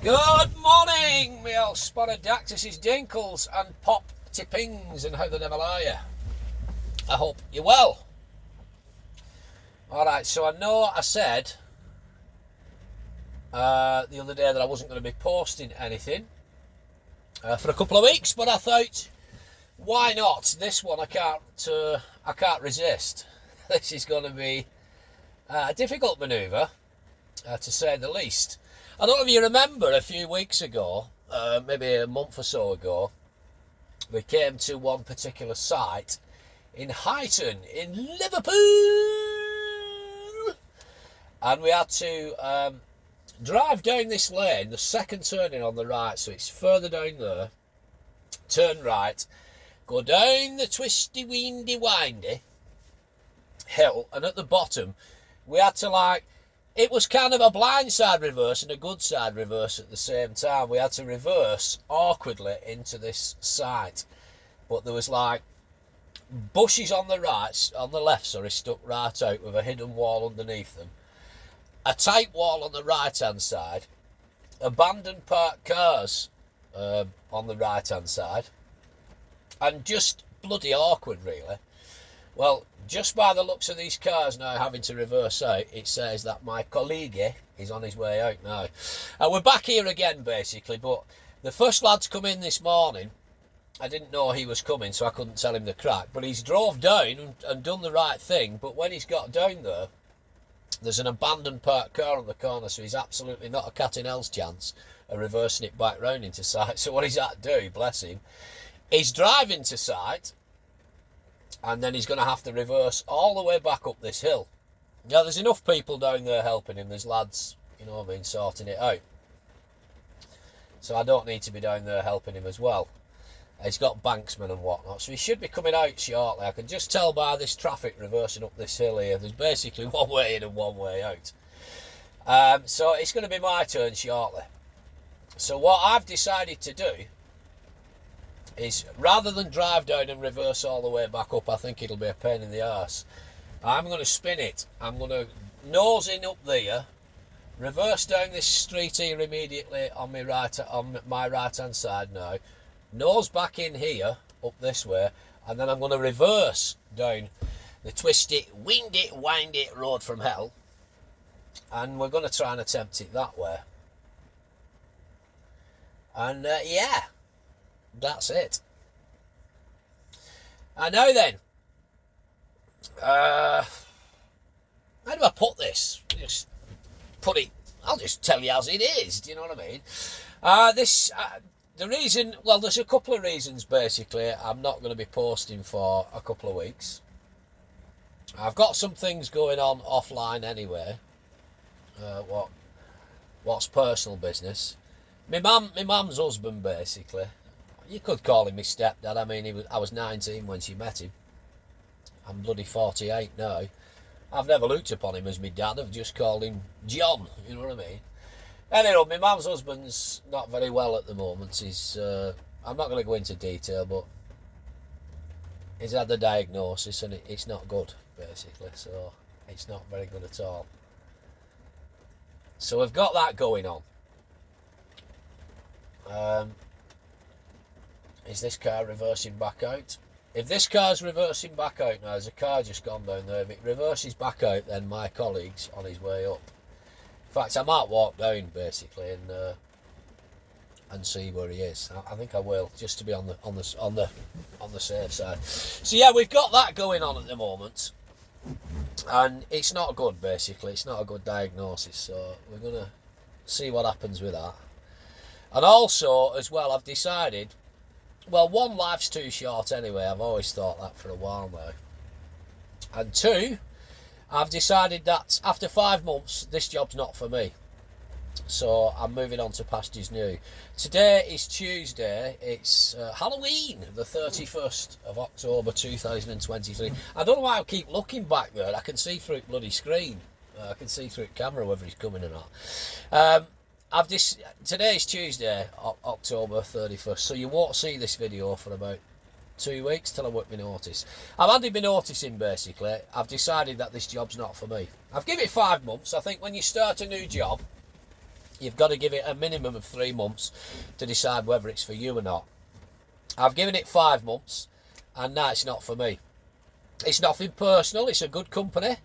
Good morning, me old spotted dactyses, dinkles and pop tippings, and how the devil are you? I hope you're well. Alright, so I know I said the other day that I wasn't going to be posting anything for a couple of weeks, but I thought, why not? This one I can't resist. This is going to be a difficult manoeuvre, to say the least. I don't know if you remember a few weeks ago, maybe a month or so ago, we came to one particular site in Huyton, in Liverpool, and we had to drive down this lane, the second turning on the right, so it's further down there, turn right, go down the twisty, windy hill, and at the bottom, we had to it was kind of a blind side reverse and a good side reverse at the same time. We had to reverse awkwardly into this site, but there was bushes on the left, stuck right out with a hidden wall underneath them, a tight wall on the right hand side, abandoned parked cars on the right hand side, and just bloody awkward really. Well, just by the looks of these cars now having to reverse out, it says that my colleague is on his way out now. We're back here again basically, but the first lad's come in this morning. I didn't know he was coming, so I couldn't tell him the crack, but he's drove down and done the right thing. But when he's got down there, there's an abandoned parked car on the corner, so he's absolutely not a cat in hell's chance of reversing it back round into sight. So what he's had to do, bless him, he's driving to sight, and then he's going to have to reverse all the way back up this hill. Now, there's enough people down there helping him. There's lads, you know what I mean, sorting it out. So I don't need to be down there helping him as well. He's got banksmen and whatnot, so he should be coming out shortly. I can just tell by this traffic reversing up this hill here, there's basically one way in and one way out. So it's going to be my turn shortly. So what I've decided to do is, rather than drive down and reverse all the way back up, I think it'll be a pain in the arse, I'm going to spin it. I'm going to nose in up there, reverse down this street here immediately on my right hand side now, nose back in here up this way, and then I'm going to reverse down the twisty, windy road from hell, and we're going to try and attempt it that way. And yeah, that's it. And now then, how do I put this? I'll just tell you as it is, do you know what I mean? The reason, well, there's a couple of reasons basically I'm not going to be posting for a couple of weeks. I've got some things going on offline anyway, what's personal business. My mum's husband basically, you could call him my stepdad. I mean, I was 19 when she met him. I'm bloody 48 now. I've never looked upon him as my dad. I've just called him John, you know what I mean? Anyway, my mum's husband's not very well at the moment. I'm not going to go into detail, but he's had the diagnosis and it's not good, basically. So it's not very good at all. So we've got that going on. Is this car reversing back out? If this car's reversing back out now, there's a car just gone down there. If it reverses back out, then my colleague's on his way up. In fact, I might walk down basically and see where he is. I think I will, just to be on the safe side. So yeah, we've got that going on at the moment, and it's not good. Basically, it's not a good diagnosis. So we're gonna see what happens with that. And also, as well, I've decided, well, one, life's too short anyway. I've always thought that for a while now. And two, I've decided that after 5 months, this job's not for me. So I'm moving on to pastures new. Today is Tuesday. It's Halloween, the 31st of October 2023. I don't know why I keep looking back there. I can see through the bloody screen. I can see through the camera whether he's coming or not. Today is Tuesday, October 31st, so you won't see this video for about 2 weeks till I work my notice. I've handed my notice in basically. I've decided that this job's not for me. I've given it 5 months. I think when you start a new job, you've got to give it a minimum of 3 months to decide whether it's for you or not. I've given it 5 months, and now it's not for me. It's nothing personal. It's a good company.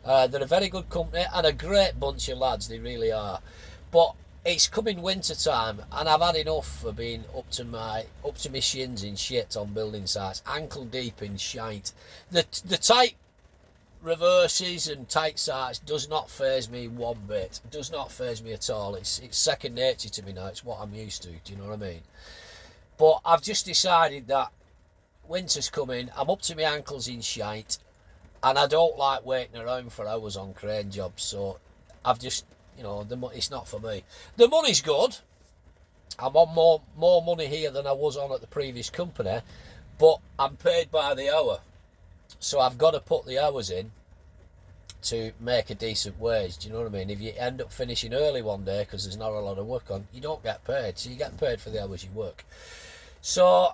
They're a very good company and a great bunch of lads. They really are. But it's coming winter time, and I've had enough of being up to my shins in shit on building sites, ankle deep in shite. The tight reverses and tight sites does not faze me one bit. It does not faze me at all. It's second nature to me now. It's what I'm used to. Do you know what I mean? But I've just decided that winter's coming. I'm up to my ankles in shite, and I don't like waiting around for hours on crane jobs. So I've just, it's not for me. The money's good. I'm on more money here than I was on at the previous company, but I'm paid by the hour. So I've got to put the hours in to make a decent wage. Do you know what I mean? If you end up finishing early one day because there's not a lot of work on, you don't get paid. So you get paid for the hours you work. So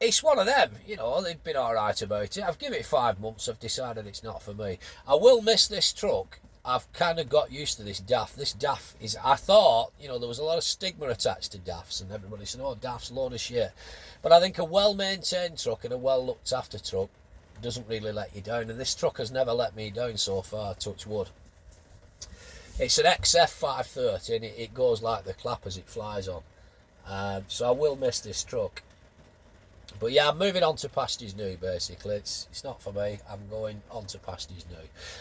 it's one of them, they've been alright about it. I've given it 5 months, I've decided it's not for me. I will miss this truck. I've kind of got used to this DAF. This DAF is, I thought, there was a lot of stigma attached to DAFs, and everybody said, oh, DAF's a load of shit. But I think a well-maintained truck and a well-looked-after truck doesn't really let you down, and this truck has never let me down so far, touch wood. It's an XF 530, and it goes like the clappers, it flies on. So I will miss this truck. But yeah, I'm moving on to pastures new, basically. It's not for me. I'm going on to pastures new.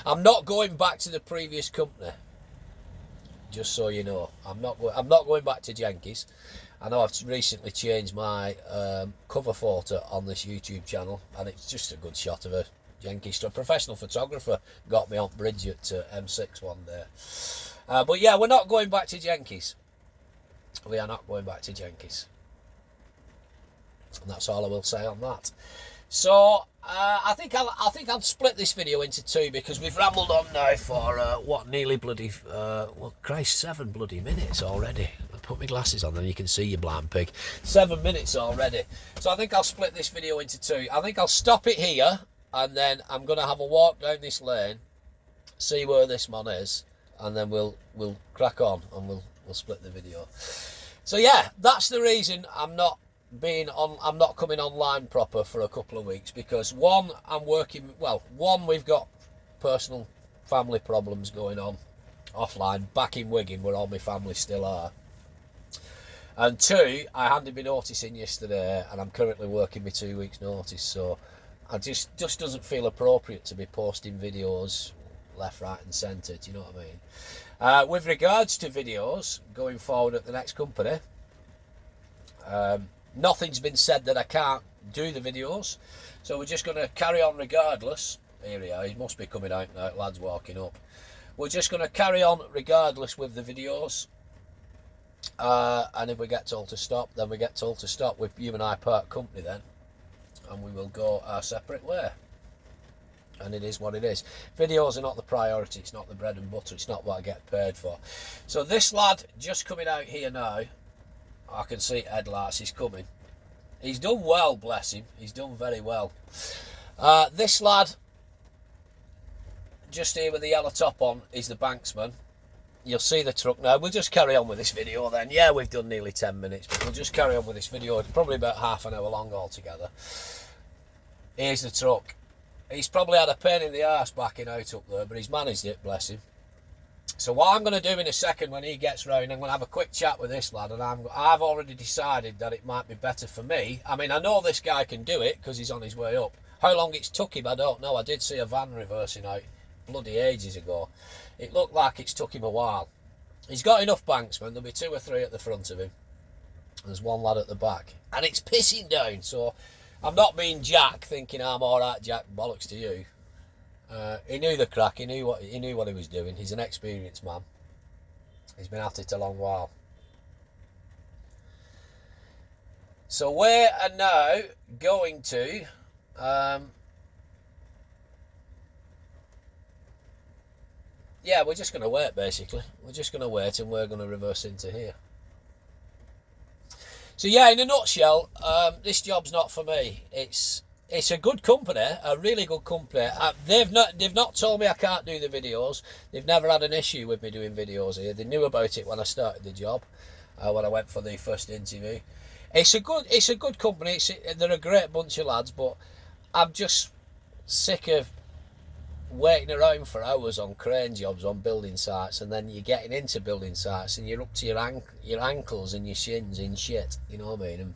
I'm not going back to the previous company, just so you know. I'm not going back to Jenkins. I know I've recently changed my cover photo on this YouTube channel, and it's just a good shot of a Jenkins. A professional photographer got me on bridge at M6 one day. But yeah, we're not going back to Jenkins. We are not going back to Jenkins. And that's all I will say on that. So I think I'll split this video into two, because we've rambled on now for nearly bloody 7 bloody minutes already. I put my glasses on, then you can see, you blind pig. 7 minutes already. So I think I'll split this video into two. I think I'll stop it here, and then I'm going to have a walk down this lane, see where this man is, and then we'll crack on, and we'll split the video. So yeah, that's the reason I'm not coming online proper for a couple of weeks, because one, we've got personal family problems going on offline back in Wigan, where all my family still are, and two, I handed my notice in yesterday, and I'm currently working my 2 weeks notice, so I just doesn't feel appropriate to be posting videos left, right and centre. Do you know what I mean? With regards to videos going forward at the next company, nothing's been said that I can't do the videos, so we're just going to carry on regardless. Here he must be coming out now, lad's walking up. We're just going to carry on regardless with the videos, and if we get told to stop, then we get told to stop. With you and I part company then, and we will go our separate way, and it is what it is. Videos are not the priority, it's not the bread and butter, it's not what I get paid for. So this lad just coming out here now, I can see headlights, he's coming. He's done well, bless him. He's done very well. This lad, just here with the yellow top on, is the banksman. You'll see the truck now. We'll just carry on with this video then. Yeah, we've done nearly 10 minutes, but we'll just carry on with this video. It's probably about half an hour long altogether. Here's the truck. He's probably had a pain in the arse backing out up there, but he's managed it, bless him. So what I'm going to do in a second, when he gets round, I'm going to have a quick chat with this lad, and I've already decided that it might be better for me. I mean, I know this guy can do it because he's on his way up. How long it's took him, I don't know. I did see a van reversing out bloody ages ago. It looked like it's took him a while. He's got enough banksmen. There'll be 2 or 3 at the front of him. There's one lad at the back, and it's pissing down. So I'm not being Jack, thinking I'm all right, Jack. Bollocks to you. He knew the crack. He knew what he was doing. He's an experienced man. He's been at it a long while. So we are now going to we're just going to wait, basically. We're just going to wait, and we're going to reverse into here. So yeah, in a nutshell, this job's not for me. It's it's a good company, a really good company. They've not told me I can't do the videos. They've never had an issue with me doing videos here. They knew about it when I started the job, when I went for the first interview. It's a good company. They're a great bunch of lads, but I'm just sick of waiting around for hours on crane jobs on building sites, and then you're getting into building sites and you're up to your ankles and your shins in shit. You know what I mean? And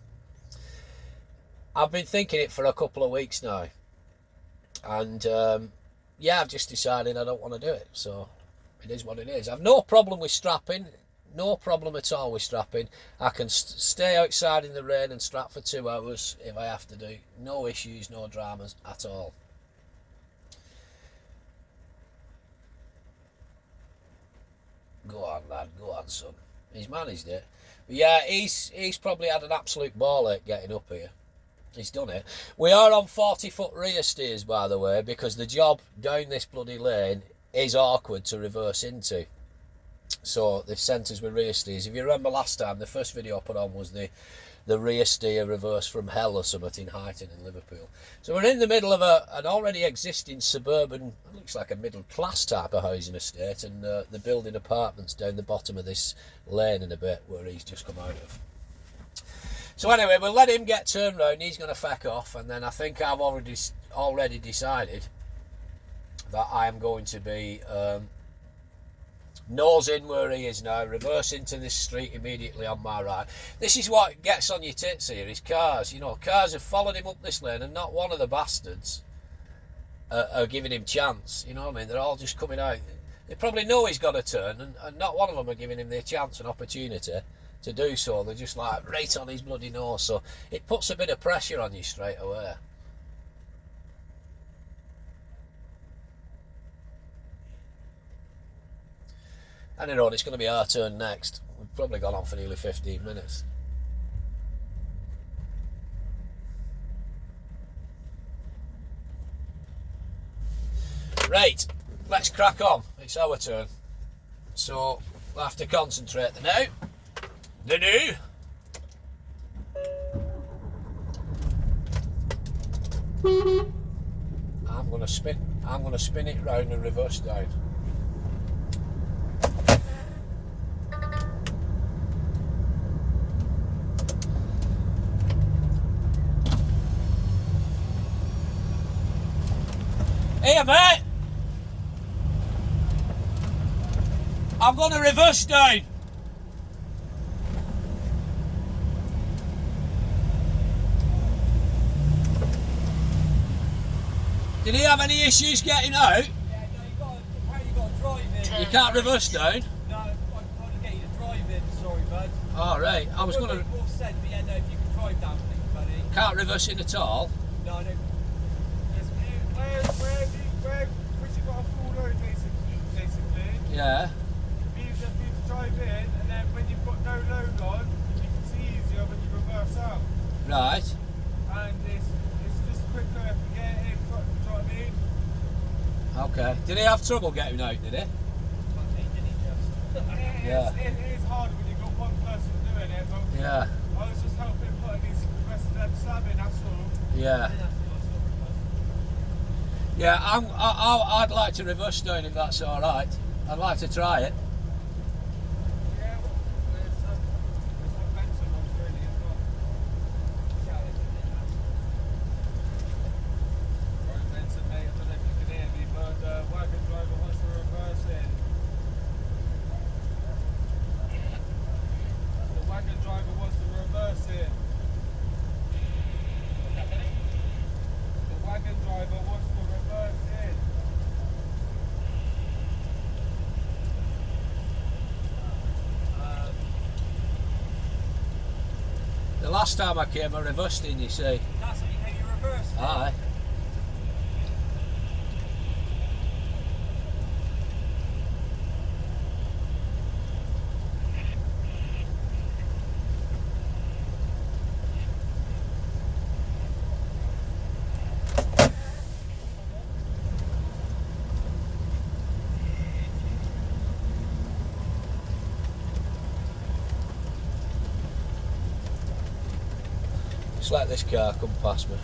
I've been thinking it for a couple of weeks now, and yeah, I've just decided I don't want to do it. So it is what it is. I've no problem with strapping. No problem at all with strapping. I can stay outside in the rain and strap for 2 hours if I have to do. No issues, no dramas at all. Go on, lad. Go on, son. He's managed it. But yeah, he's probably had an absolute ball ache getting up here. He's done it. We are on 40-foot rear steers, by the way, because the job down this bloody lane is awkward to reverse into. So they've sent us with rear steers. If you remember last time, the first video I put on was the rear steer reverse from hell or something in Huyton in Liverpool. So we're in the middle of an already existing suburban, it looks like a middle class type of housing estate, and they're building apartments down the bottom of this lane in a bit where he's just come out of. So anyway, we'll let him get turned round. He's going to feck off, and then I think I've already decided that I am going to be nose in where he is now, reverse into this street immediately on my right. This is what gets on your tits here, is cars. You know, cars have followed him up this lane, and not one of the bastards are giving him chance. You know what I mean? They're all just coming out. They probably know he's got a turn, and not one of them are giving him the chance and opportunity to do so. They're just like right on his bloody nose, so it puts a bit of pressure on you straight away. And on, it's going to be our turn next. We've probably gone on for nearly 15 minutes. Right, let's crack on. It's our turn. So we'll have to concentrate now. I'm gonna spin it round and reverse down. Here, mate. I'm gonna reverse down. Did he have any issues getting out? Yeah, no, apparently you got to drive in. You can't reverse down? No, I can't get you to drive in, sorry bud. Oh, right. I was going to... More sense, but yeah, no, if you can drive down, please, buddy. Can't reverse in at all? No, I don't. Yes, where you got a full load basically. Yeah. It means that you drive in, and then when you've got no load on, you can see easier when you reverse out. Right. And it's just quicker if you get in front, do you know what I mean? Okay. Did he have trouble getting out, did he? Yeah. It is hard when you've got one person doing it, but Yeah. I was just helping putting the rest of them slabbing, that's all. Yeah. Yeah, I'd like to reverse down if that's all right. I'd like to try it. Yeah, well, it's what Benson wants really as well. Right, Benson, mate, I don't know if you can hear me, but wagon driver wants to reverse in. The wagon driver wants to reverse in. The wagon driver wants to reverse in. The last time I came, I reversed in, you see. That's what you reverse. Aye. Just let this car come past me.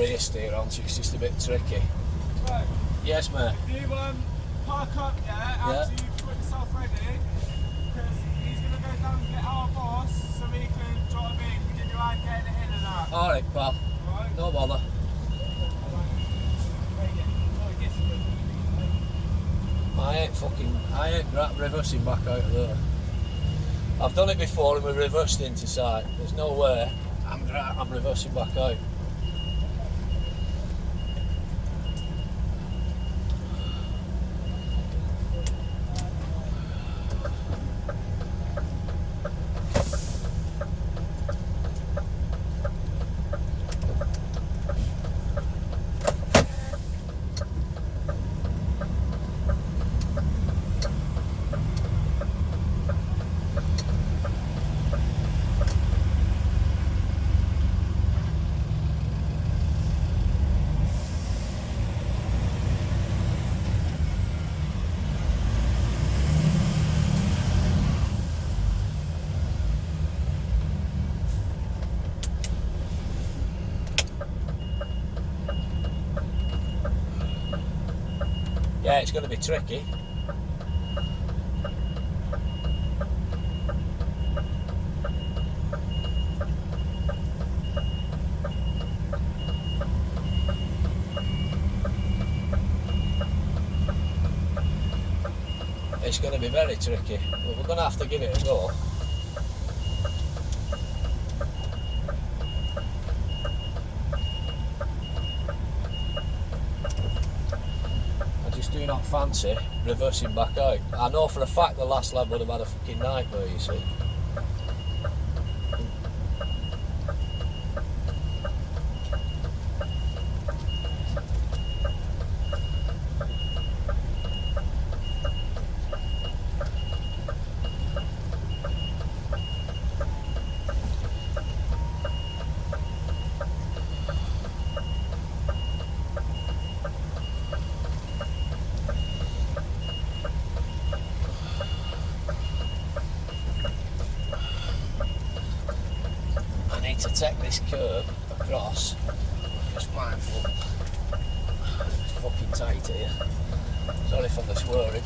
rear steer on, so it's just a bit tricky. Right. Yes, mate. If you park up, after you put yourself ready, because he's going to go down and get our boss so we can, do you know what I mean, give you a hand getting it in and out. Alright, pal. Right? No bother. I ain't reversing back out of there. I've done it before and we reversed into sight. There's no way I'm reversing back out. Yeah, it's going to be tricky. It's going to be very tricky, but we're going to have to give it a go. Do not fancy reversing back out. I know for a fact the last lad would have had a fucking nightmare, you see. To take this curb across, just mindful. It's fucking tight here. Sorry for the swearing.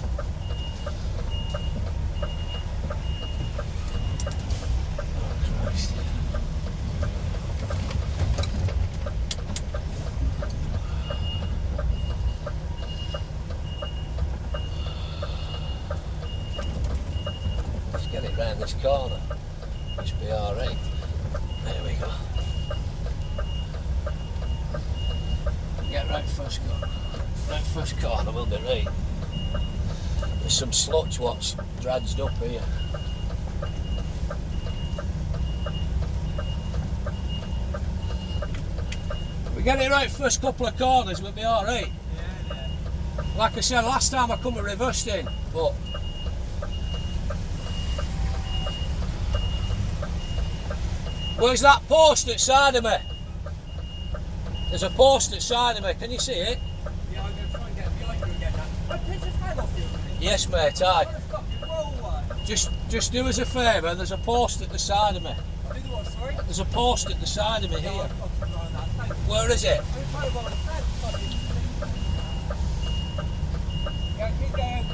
Oh Christ. Let's get it round this corner. It should be alright. There we go. Get right first corner. Right first corner will be right. There's some sludge what's dredged up here. We get it right first couple of corners, we'll be alright. Yeah. Like I said, last time I come and reversed in, but where's that post at side of me? There's a post at side of me, can you see it? Yeah, I'm going to try and get behind you again now. I picked a fan off you. Yes mate, aye. What a fucking roll one. Just do us a favour, there's a post at the side of me. Do the what, sorry? There's a post at the side of me Yeah, here. I'll keep an eye on that. Thank you. Where is it? I'm trying to roll a fan, fucking. Yeah, keep going.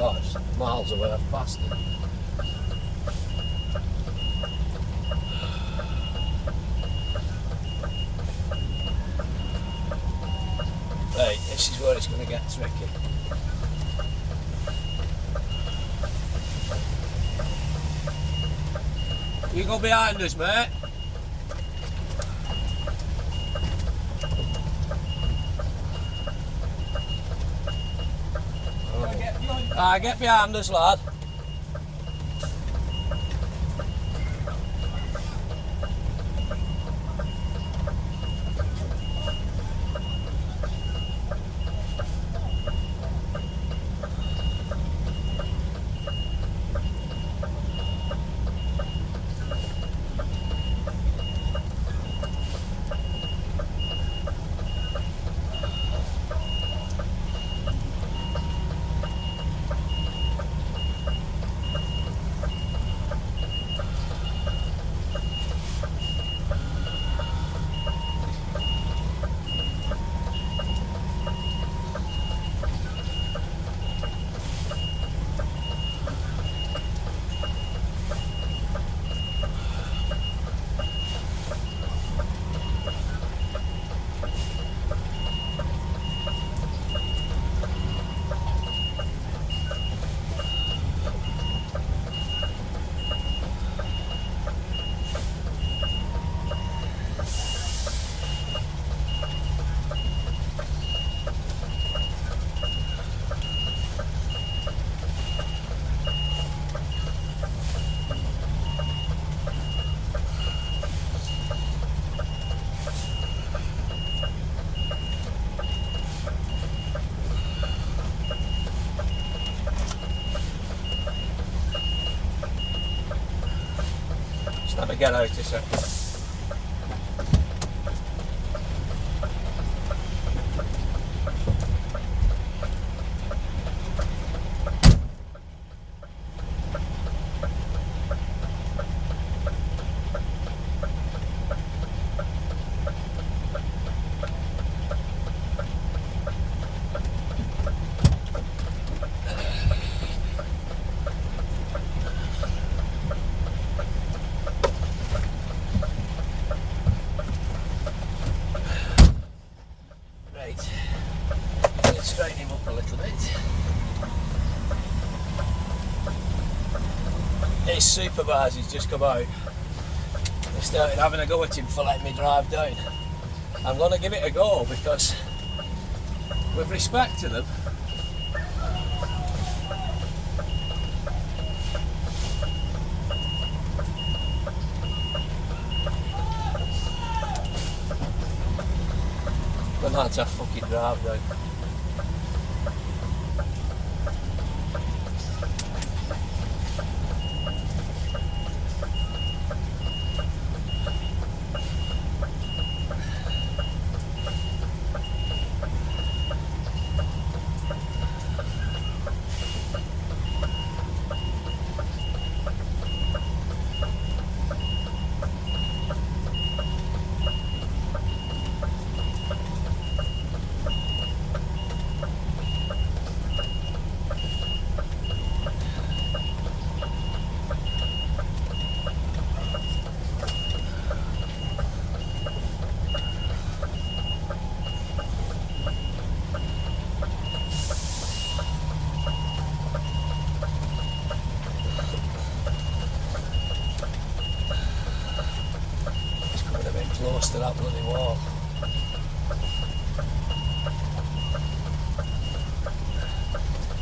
Oh, it's miles away, I've passed it. Right, this is where it's going to get tricky. You go behind us, mate. Get behind us, lad. Just let me get out a second. Straighten him up a little bit. His supervisor's just come out. They started having a go at him for letting me drive down. I'm going to give it a go because, with respect to them, they're not to fucking drive down. Close to that bloody wall.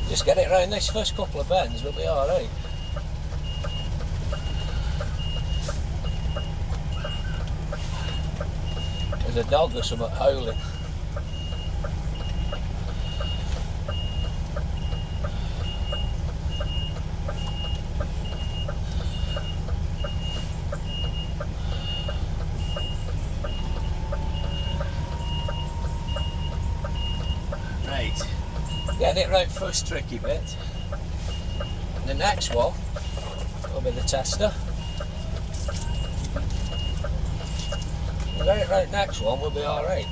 Just get it round this first couple of bends, we'll be alright. There's a dog or something howling. Getting it right first tricky bit. And the next one will be the tester. We'll get it right next one, we'll be alright.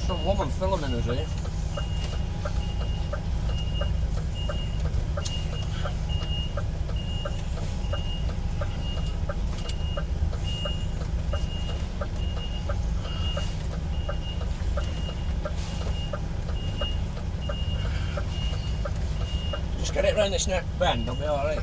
Some woman filming us here. Just get it round this neck bend, it'll be alright.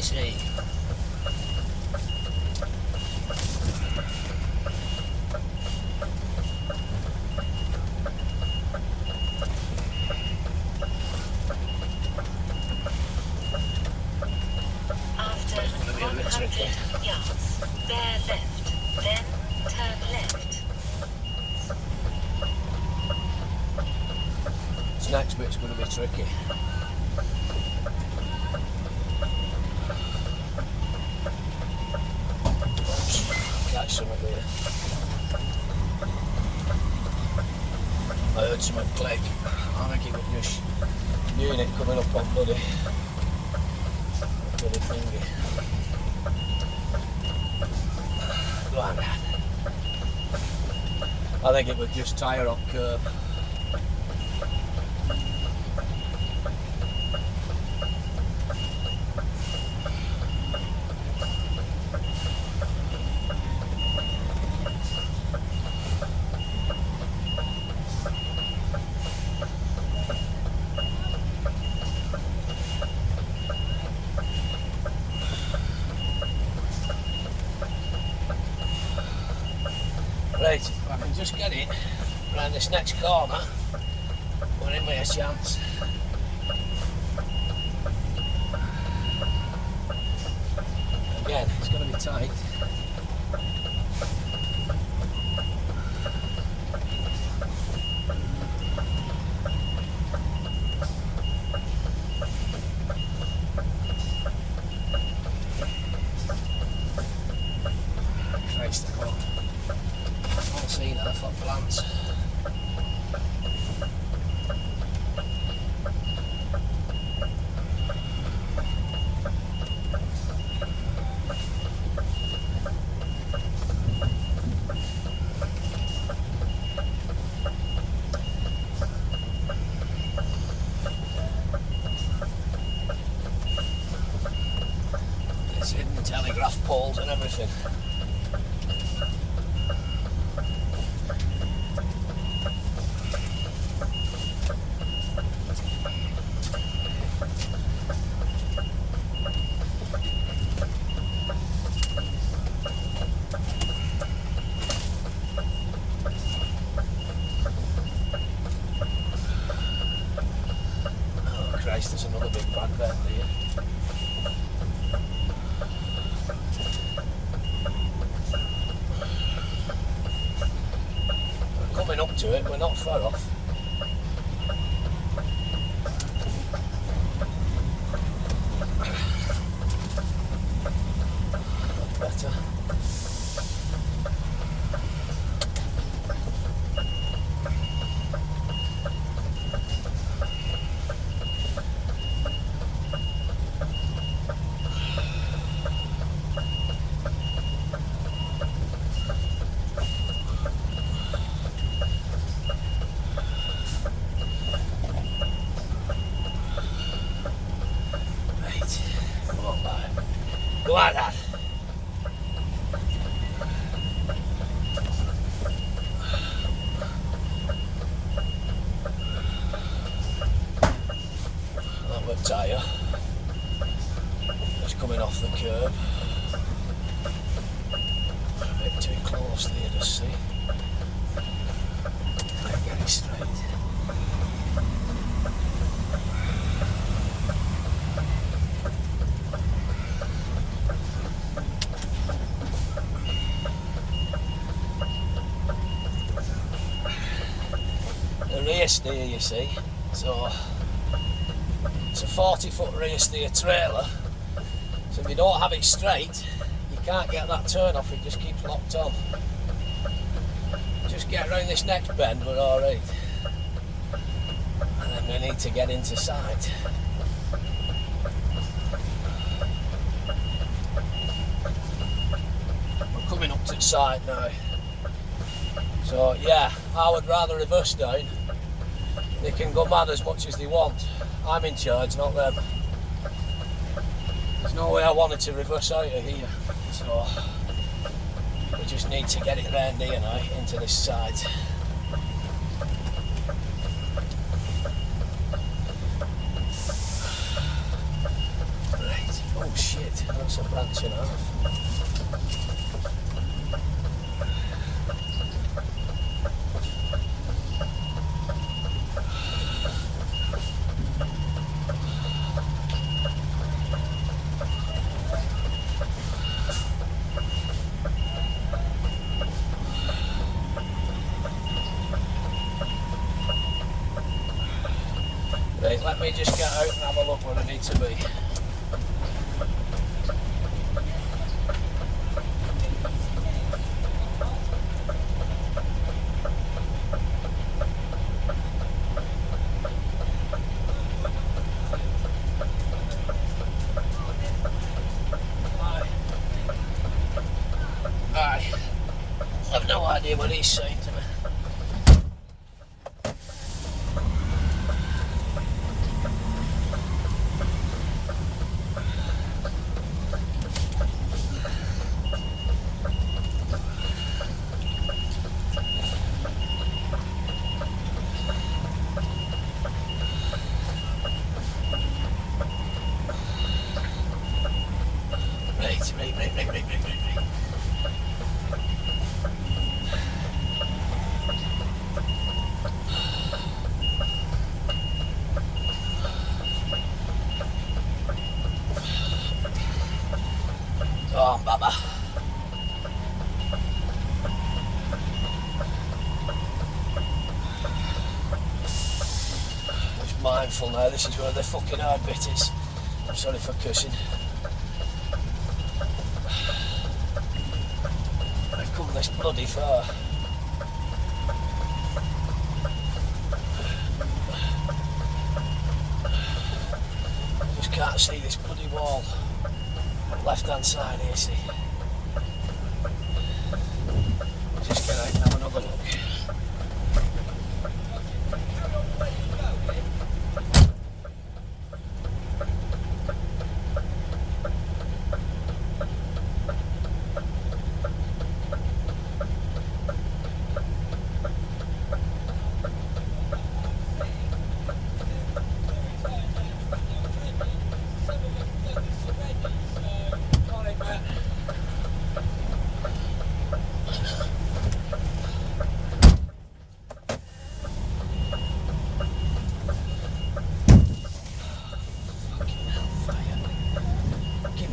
See. After 100 yards, bear left, then turn left. This next bit's going to be tricky. That's something there. I heard something click. I think it was just unit coming up on bloody thingy. I think it would just tyre up curb. Right, if I can just get in around this next corner, we're in with a chance. Again, it's going to be tight. Christ, I can't see that for plants. It's hidden telegraph poles and everything. Christ, there's another big bad bend here. We're coming up to it, we're not far off. Better. Come on, lad. Go at that. That were tyre. Just coming off the curb. A bit too close there to see. Can't get it straight. Rear steer, you see, so it's a 40-foot rear steer trailer, so if you don't have it straight you can't get that turn off, it just keeps locked on. Just get around this next bend, we're alright, and then we need to get into sight. We're coming up to sight now, so yeah, I would rather reverse down. They can go mad as much as they want. I'm in charge, not them. There's no way I wanted to reverse out of here. So we just need to get it round here now, into this side. Right, oh shit, that's a branch and a half. Right, let me just get out and have a look where I need to be. Aye. I've no idea what he's saying to me. dreadful now. This is where the fucking hard bit is. I'm sorry for cussing. I've come this bloody far. I just can't see this bloody wall. Left hand side here, see. Just get out and have another look.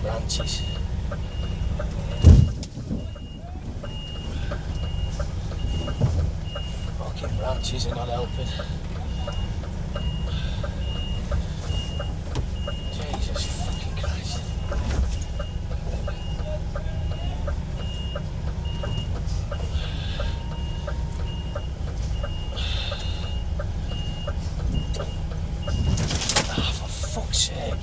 Branches. Fucking branches are not helping. Jesus fucking Christ. Ah, for fuck's sake.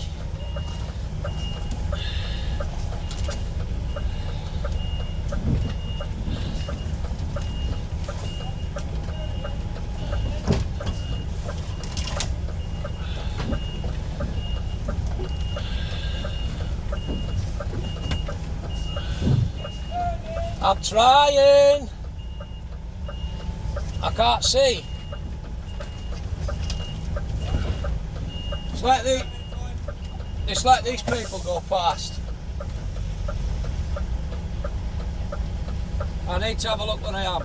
I'm trying. I can't see. It's like these people go past. I need to have a look where I am.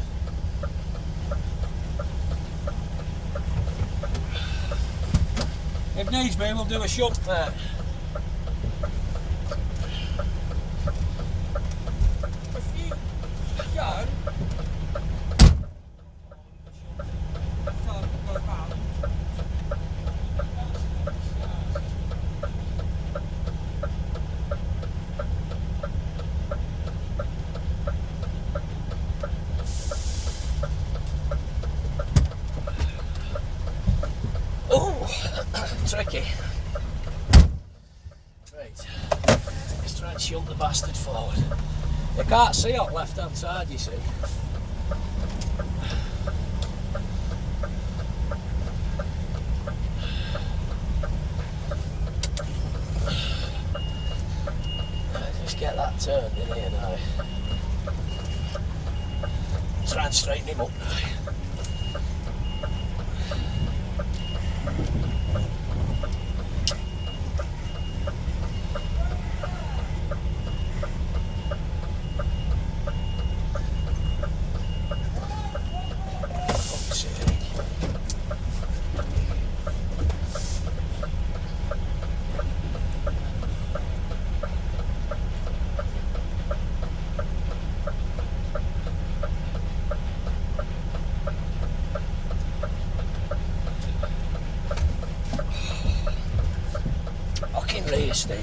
If needs be, we'll do a shunt there. Tricky. Right, let's try and shunt the bastard forward. You can't see on left hand side, you see. Just get that turned in here now. Try and straighten him up now. Rear steer.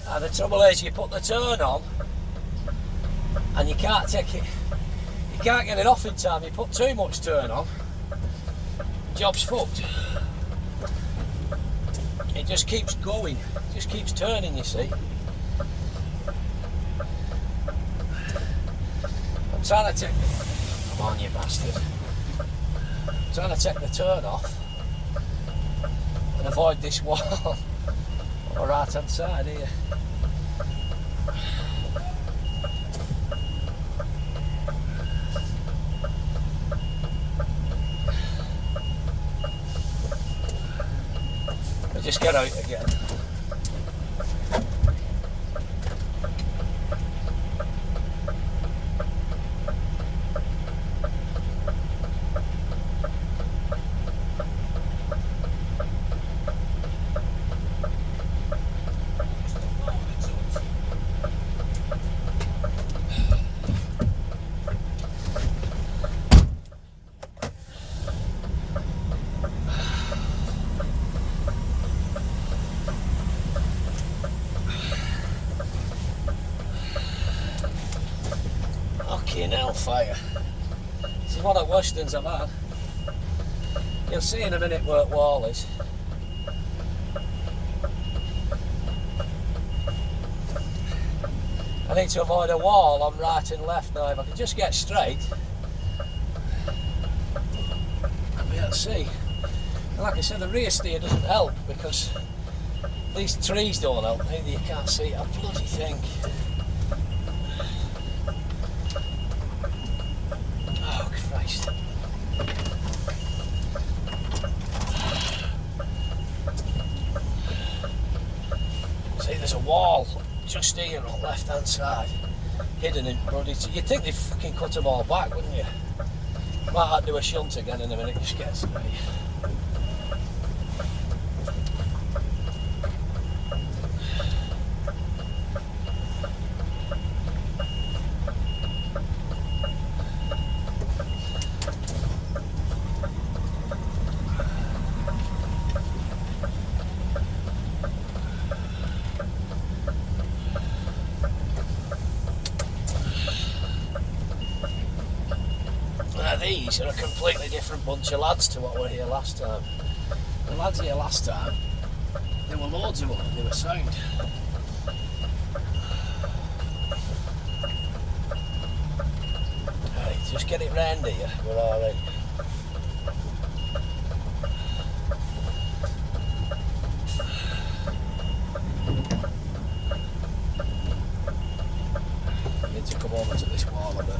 Now the trouble is you put the turn on and you can't take it, you can't get it off in time. You put too much turn on, job's fucked. It just keeps going, just keeps turning, you see. I'm trying to take, come on you bastard, I'm trying to take the turn off and avoid this wall on the right hand side here. I just get out again. Fucking hellfire. This is one of the worst things I've had. You'll see in a minute where the wall is. I need to avoid a wall on right and left now. If I can just get straight, I'll be able to see. And like I said, the rear steer doesn't help because these trees don't help either. You can't see a bloody thing. Oh Christ. See, there's a wall just here on the left hand side, hidden in bloody. You'd think they'd fucking cut them all back, wouldn't you? Might have to do a shunt again in a minute, just get straight. These are a completely different bunch of lads to what were here last time. The lads here last time, there were loads of them and they were sound. Right, just get it round here, we're alright. Need to come over to this wall a bit.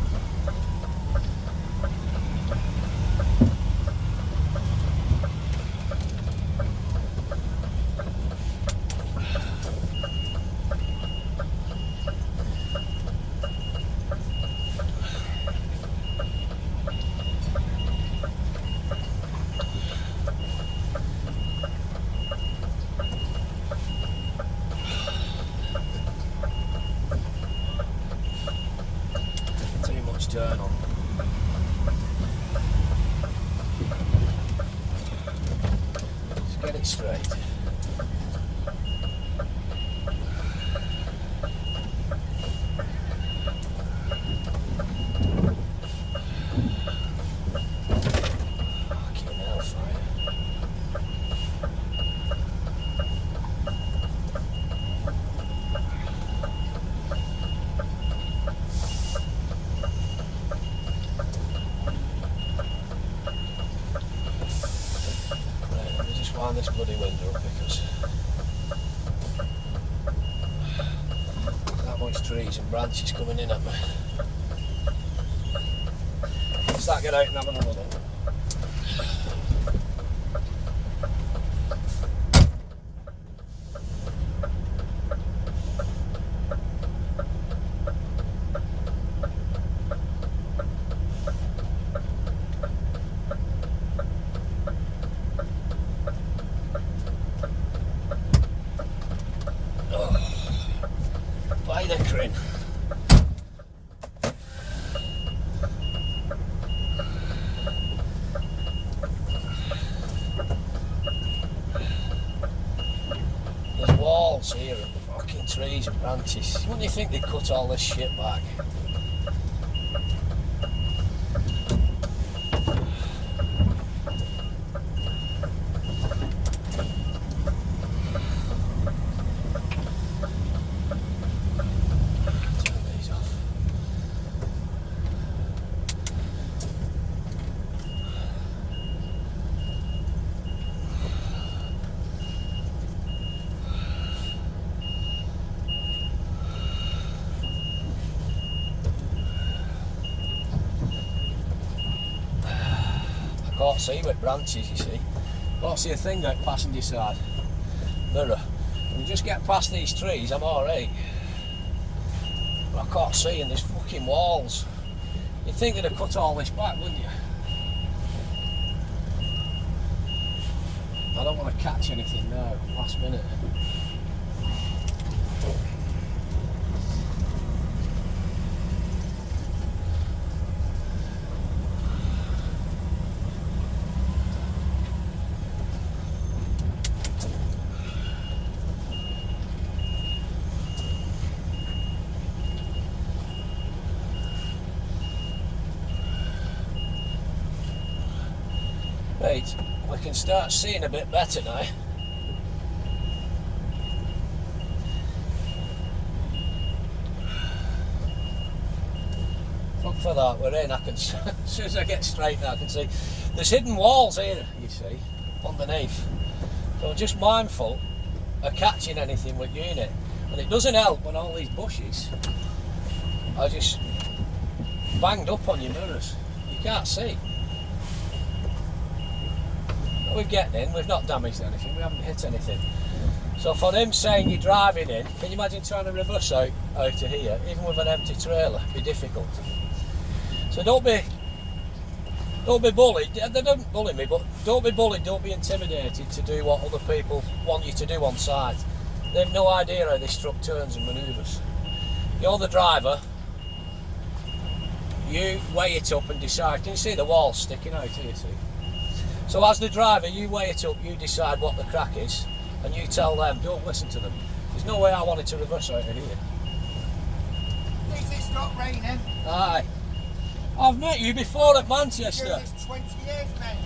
Turn on. Just get it straight. Fucking hellfire. Wind this bloody window up because there's that much trees and branches coming in at me. Let's start get out and have another look. By the crane. There's walls here and fucking trees and branches. Wouldn't you think they'd cut all this shit back? Can't see with branches, you see. Can't see a thing out passenger side mirror. When you just get past these trees, I'm alright. But I can't see, and there's fucking walls. You'd think they'd have cut all this back, wouldn't you? I don't want to catch anything now, last minute. Right, we can start seeing a bit better now. Look for that, we're in. I can, as soon as I get straight now, I can see there's hidden walls here, you see, underneath. So just mindful of catching anything with you in it. And it doesn't help when all these bushes are just banged up on your mirrors. You can't see. But we're getting in, we've not damaged anything, we haven't hit anything. So for him saying you're driving in, can you imagine trying to reverse out of here, even with an empty trailer? It'd be difficult. So don't be bullied. They don't bully me, but don't be bullied, don't be intimidated to do what other people want you to do on site. They've no idea how this truck turns and manoeuvres. You're the driver, you weigh it up and decide. Can you see the walls sticking out here, see? So as the driver, you weigh it up, you decide what the crack is, and you tell them, don't listen to them. There's no way I wanted to reverse out of here. At least it's not raining. Aye. I've met you before at Manchester. Doing this 20 years, mate.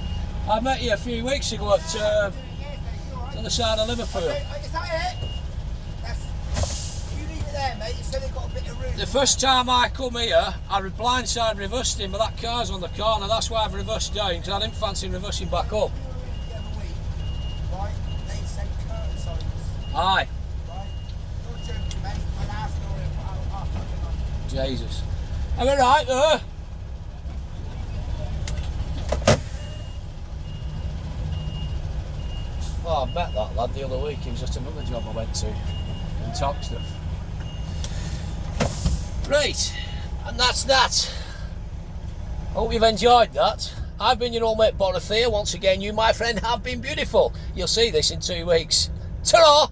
I met you a few weeks ago at Doing years, mate. You all right? the other side of Liverpool. Okay, is that it? You leave it there, mate. You said it got a bit of room. The first time I come here, I blindside reversed him, but that car's on the corner. That's why I've reversed down, because I didn't fancy reversing back up. The other week, right? They said curtain signs. Aye. Right? You're joking, mate. An hour story about half an hour. Jesus. Am I right there? Oh, I met that lad the other week. It was just another job I went to in Toxteth. Right, and that's that. Hope you've enjoyed that. I've been your old mate Borothea. Once again, you, my friend, have been beautiful. You'll see this in 2 weeks. Ta-ra!